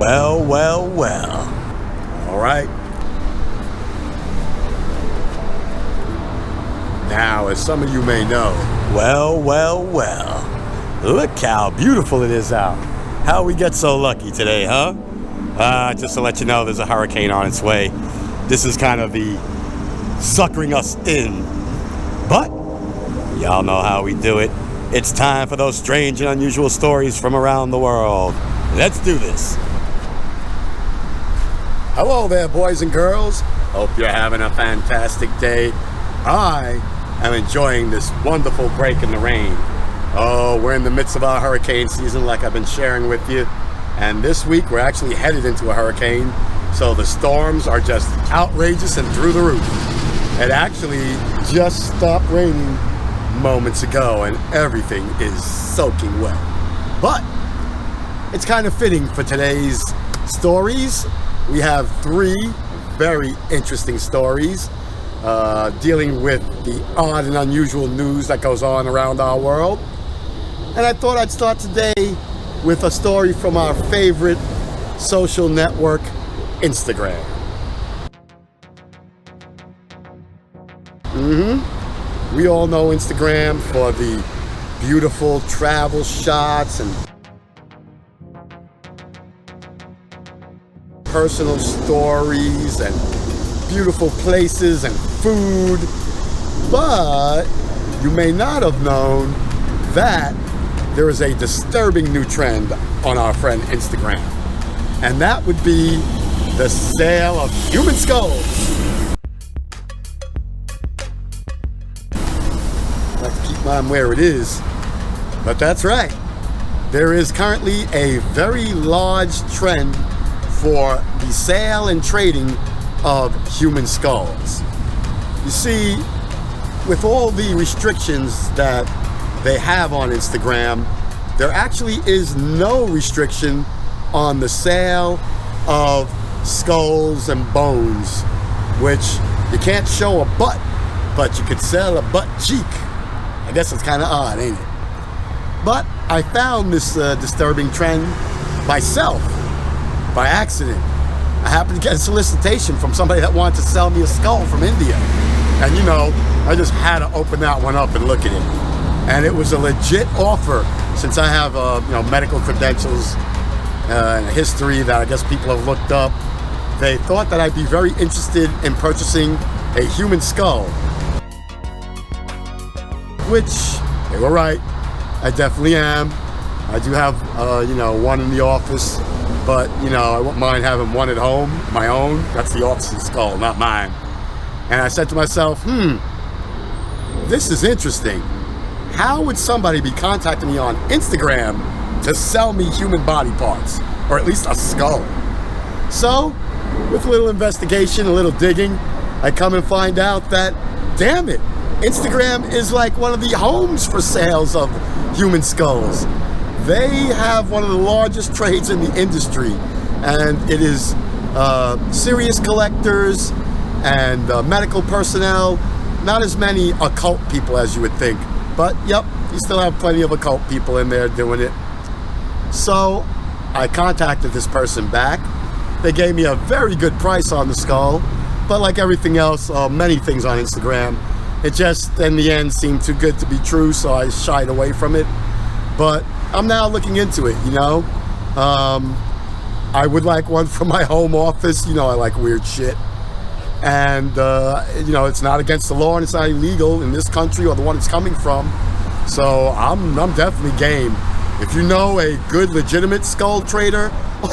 Well, well, well. All right. Now, as some of you may know, well, well, well. Look how beautiful it is out. How we get so lucky today, huh? Just to let you know, there's a hurricane on its way. This is kind of the suckering us in. But y'all know how we do it. It's time for those strange and unusual stories from around the world. Let's do this. Hello there, boys and girls. Hope you're having a fantastic day. I am enjoying this wonderful break in the rain. Oh, we're in the midst of our hurricane season, like I've been sharing with you. And this week, we're actually headed into a hurricane. So the storms are just outrageous and through the roof. It actually just stopped raining moments ago, and everything is soaking wet. But it's kind of fitting for today's stories. We have three very interesting stories dealing with the odd and unusual news that goes on around our world. And I thought I'd start today with a story from our favorite social network, Instagram. We all know Instagram for the beautiful travel shots and personal stories and beautiful places and food. But you may not have known that there is a disturbing new trend on our friend Instagram. And that would be the sale of human skulls. I like to keep mine where it is, but that's right. There is currently a very large trend for the sale and trading of human skulls. You see, with all the restrictions that they have on Instagram, there actually is no restriction on the sale of skulls and bones, which you can't show a butt, but you could sell a butt cheek. I guess it's kind of odd, ain't it? But I found this disturbing trend myself by accident. I happened to get a solicitation from somebody that wanted to sell me a skull from India. And you know, I just had to open that one up and look at it. And it was a legit offer, since I have medical credentials and a history that I guess people have looked up. They thought that I'd be very interested in purchasing a human skull. Which, they were right, I definitely am. I do have, one in the office, but, I wouldn't mind having one at home, my own. That's the office's skull, not mine. And I said to myself, this is interesting. How would somebody be contacting me on Instagram to sell me human body parts, or at least a skull? So, with a little investigation, a little digging, I come and find out that, damn it, Instagram is like one of the homes for sales of human skulls. They have one of the largest trades in the industry, and it is serious collectors and medical personnel, not as many occult people as you would think. But, yep, you still have plenty of occult people in there doing it. So, I contacted this person back. They gave me a very good price on the skull. But like everything else, many things on Instagram, it just, in the end, seemed too good to be true, so I shied away from it. But I'm now looking into it, I would like one from my home office. I like weird shit. And, it's not against the law and it's not illegal in this country or the one it's coming from. So I'm definitely game. If you know a good, legitimate skull trader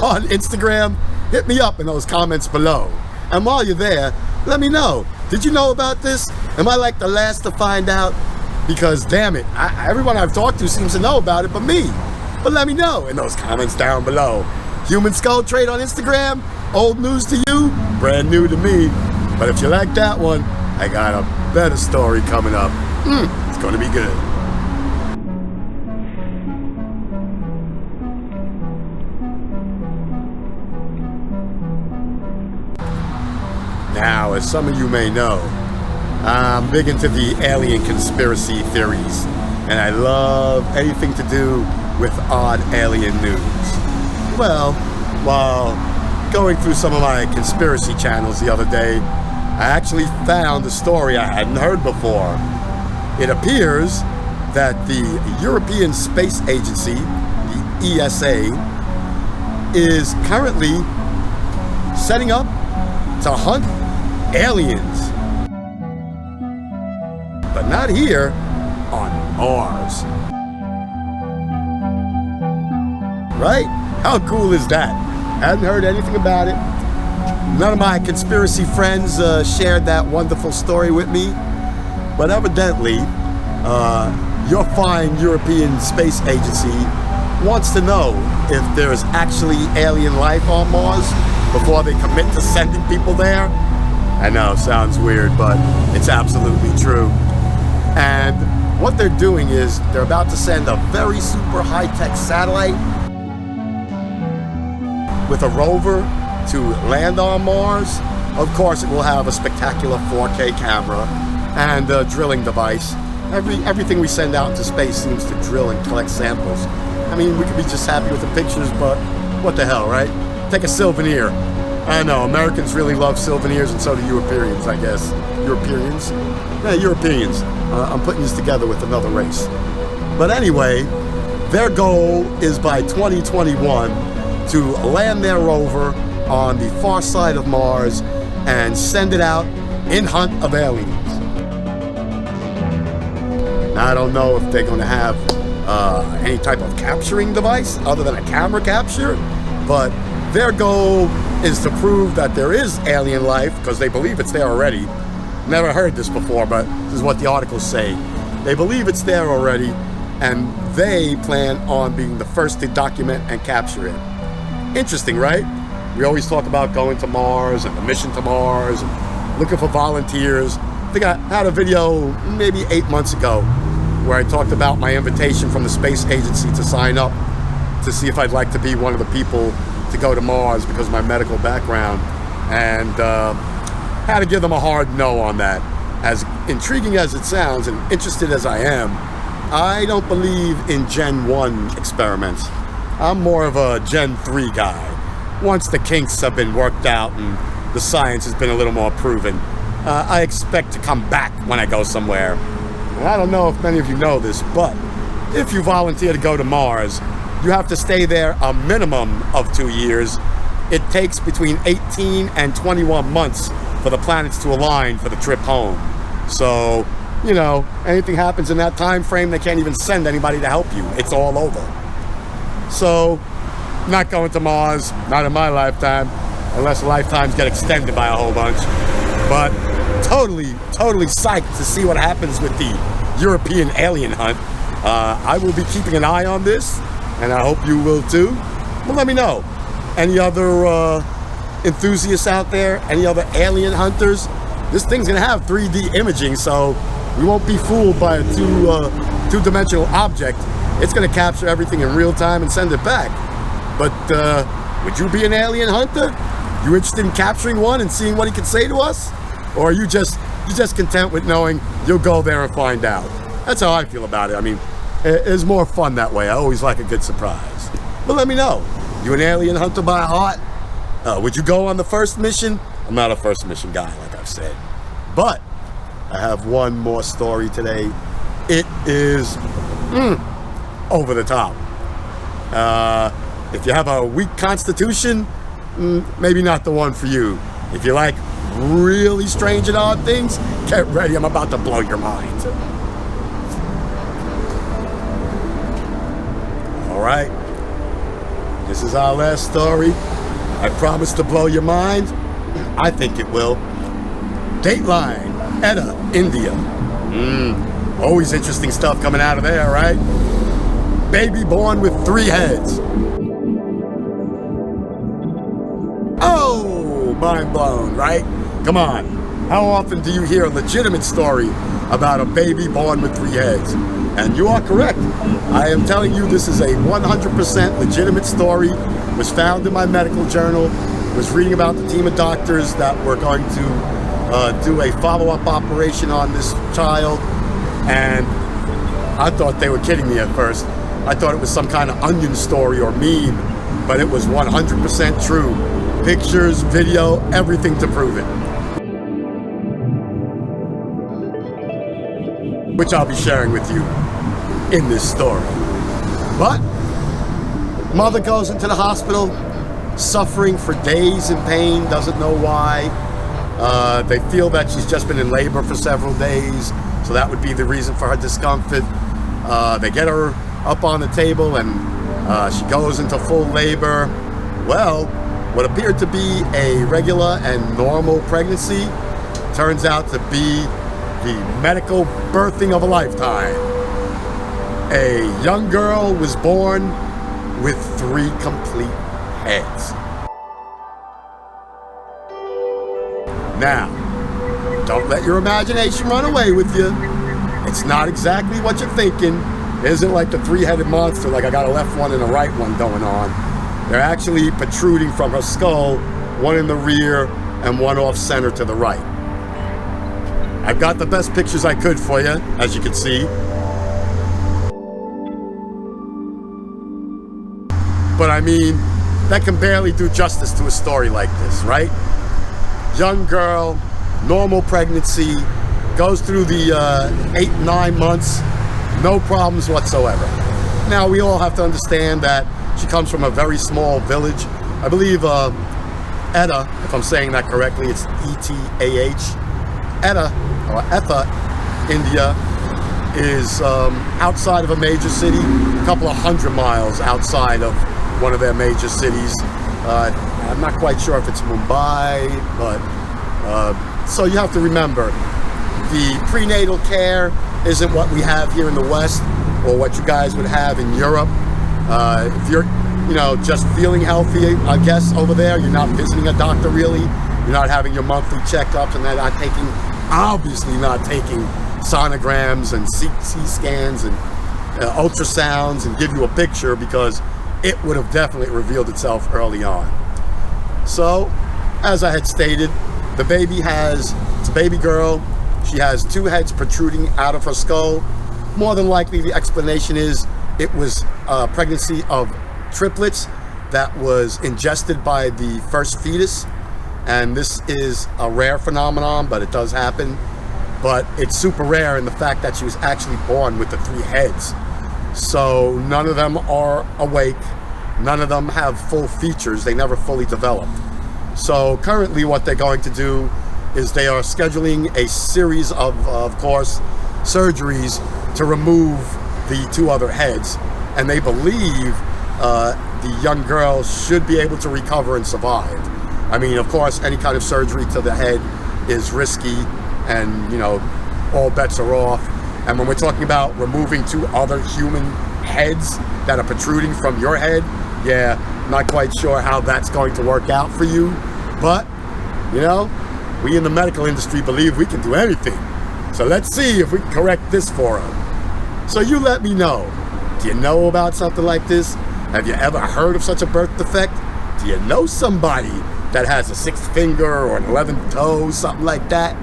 on Instagram, hit me up in those comments below. And while you're there, let me know. Did you know about this? Am I like the last to find out? Because, damn it, everyone I've talked to seems to know about it but me. But let me know in those comments down below. Human skull trade on Instagram? Old news to you? Brand new to me. But if you like that one, I got a better story coming up. It's gonna be good. Now, as some of you may know, I'm big into the alien conspiracy theories, and I love anything to do with odd alien news. Well, while going through some of my conspiracy channels the other day, I actually found a story I hadn't heard before. It appears that the European Space Agency, the ESA, is currently setting up to hunt aliens. But not here, on Mars. Right? How cool is that? Hadn't heard anything about it. None of my conspiracy friends shared that wonderful story with me. But evidently, your fine European Space Agency wants to know if there's actually alien life on Mars before they commit to sending people there. I know, sounds weird, but it's absolutely true. And what they're doing is they're about to send a very super high-tech satellite with a rover to land on Mars. Of course, it will have a spectacular 4K camera and a drilling device. Everything we send out into space seems to drill and collect samples. I mean, we could be just happy with the pictures, but what the hell, right? Take a souvenir. I know, Americans really love souvenirs, and so do Europeans, I guess. Europeans? Yeah, Europeans. I'm putting this together with another race. But anyway, their goal is by 2021 to land their rover on the far side of Mars and send it out in hunt of aliens. Now, I don't know if they're going to have any type of capturing device other than a camera capture, but their goal is to prove that there is alien life, because they believe it's there already. Never heard this before, but this is what the articles say. They believe it's there already, and they plan on being the first to document and capture it. Interesting, right? We always talk about going to Mars and the mission to Mars and looking for volunteers. I think I had a video maybe 8 months ago where I talked about my invitation from the space agency to sign up to see if I'd like to be one of the people to go to Mars because of my medical background, and had to give them a hard no on that. As intriguing as it sounds and interested as I am, I don't believe in Gen 1 experiments. I'm more of a Gen 3 guy. Once the kinks have been worked out and the science has been a little more proven, I expect to come back when I go somewhere. And I don't know if many of you know this, but if you volunteer to go to Mars, you have to stay there a minimum of 2 years. It takes between 18 and 21 months for the planets to align for the trip home. So, you know, anything happens in that time frame, they can't even send anybody to help you. It's all over. So, not going to Mars, not in my lifetime, unless lifetimes get extended by a whole bunch. But totally psyched to see what happens with the European alien hunt. I will be keeping an eye on this, and I hope you will too. Well, let me know. Any other enthusiasts out there? Any other alien hunters? This thing's gonna have 3D imaging, so we won't be fooled by a two-dimensional object. It's gonna capture everything in real time and send it back. But would you be an alien hunter? You interested in capturing one and seeing what he can say to us? Or are you just content with knowing you'll go there and find out? That's how I feel about it. I mean, it's more fun that way. I always like a good surprise. But let me know. You an alien hunter by heart? Would you go on the first mission? I'm not a first mission guy, like I've said. But I have one more story today. It is over the top. If you have a weak constitution, maybe not the one for you. If you like really strange and odd things, get ready. I'm about to blow your mind. All right. This is our last story. I promise to blow your mind. I think it will. Dateline, Edda, India. Always interesting stuff coming out of there, right? Baby born with 3 heads. Oh, mind blown, right? Come on. How often do you hear a legitimate story about a baby born with 3 heads? And you are correct. I am telling you this is a 100% legitimate story. It was found in my medical journal. I was reading about the team of doctors that were going to do a follow-up operation on this child. And I thought they were kidding me at first. I thought it was some kind of Onion story or meme but it was 100% true. Pictures, video, everything to prove it. Which I'll be sharing with you in this story. But mother goes into the hospital, suffering for days in pain, doesn't know why. They feel that she's just been in labor for several days, so that would be the reason for her discomfort. They get her up on the table and she goes into full labor. Well, what appeared to be a regular and normal pregnancy turns out to be the medical birthing of a lifetime. A young girl was born with 3 complete heads. Now, don't let your imagination run away with you. It's not exactly what you're thinking. It isn't like the 3-headed monster, like I got a left one and a right one going on. They're actually protruding from her skull, one in the rear and one off center to the right. I've got the best pictures I could for you, as you can see. But I mean, that can barely do justice to a story like this, right? Young girl, normal pregnancy, goes through the 8-9 months, no problems whatsoever. Now, we all have to understand that she comes from a very small village. I believe Etah, if I'm saying that correctly, it's E-T-A-H. Etah, India, is outside of a major city, a couple of 100 miles outside of one of their major cities. I'm not quite sure if it's Mumbai, but so you have to remember, the prenatal care isn't what we have here in the West or what you guys would have in Europe. If you're, just feeling healthy, I guess, over there, you're not visiting a doctor really. You're not having your monthly checkups, and they're not taking, obviously not taking sonograms and CT scans and ultrasounds and give you a picture, because it would have definitely revealed itself early on. So, as I had stated, the baby it's a baby girl. She has 2 heads protruding out of her skull. More than likely, the explanation is it was a pregnancy of triplets that was ingested by the first fetus. And this is a rare phenomenon, but it does happen. But it's super rare in the fact that she was actually born with the 3 heads. So none of them are awake. None of them have full features. They never fully developed. So currently what they're going to do is they are scheduling a series of course, surgeries to remove the 2 other heads. And they believe the young girl should be able to recover and survive. I mean, of course, any kind of surgery to the head is risky, and, all bets are off. And when we're talking about removing 2 other human heads that are protruding from your head, yeah, not quite sure how that's going to work out for you. But, we in the medical industry believe we can do anything. So let's see if we can correct this for her. So you let me know. Do you know about something like this? Have you ever heard of such a birth defect? Do you know somebody that has a 6th finger or an 11th toe, something like that?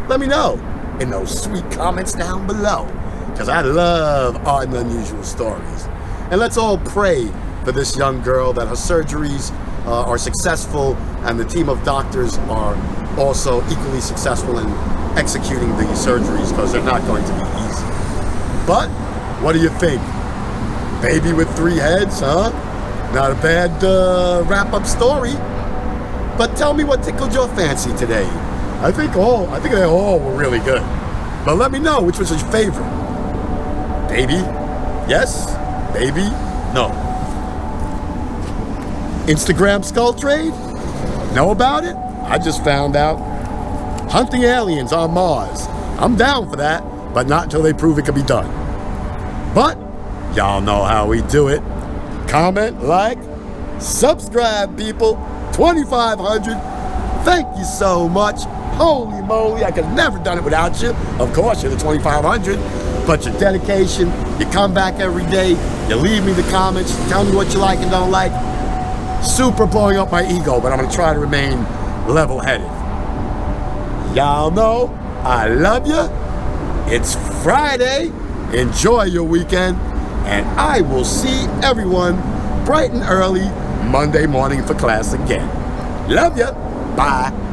Let me know in those sweet comments down below, because I love odd and unusual stories. And let's all pray for this young girl that her surgeries are successful, and the team of doctors are also equally successful in executing the surgeries, because they're not going to be easy. But what do you think? Baby with 3 heads, huh? Not a bad wrap-up story. But tell me what tickled your fancy today. I think they all were really good. But let me know which was your favorite. Baby? Yes? Baby? No. Instagram skull trade? Know about it? I just found out. Hunting aliens on Mars. I'm down for that, but not until they prove it can be done. But y'all know how we do it. Comment, like, subscribe, people. 2,500. Thank you so much. Holy moly, I could have never done it without you. Of course, you're the 2,500. But your dedication, you come back every day, you leave me the comments, you tell me what you like and don't like. Super blowing up my ego, but I'm going to try to remain level-headed. Y'all know I love you. It's Friday. Enjoy your weekend. And I will see everyone bright and early Monday morning for class again. Love ya. Bye.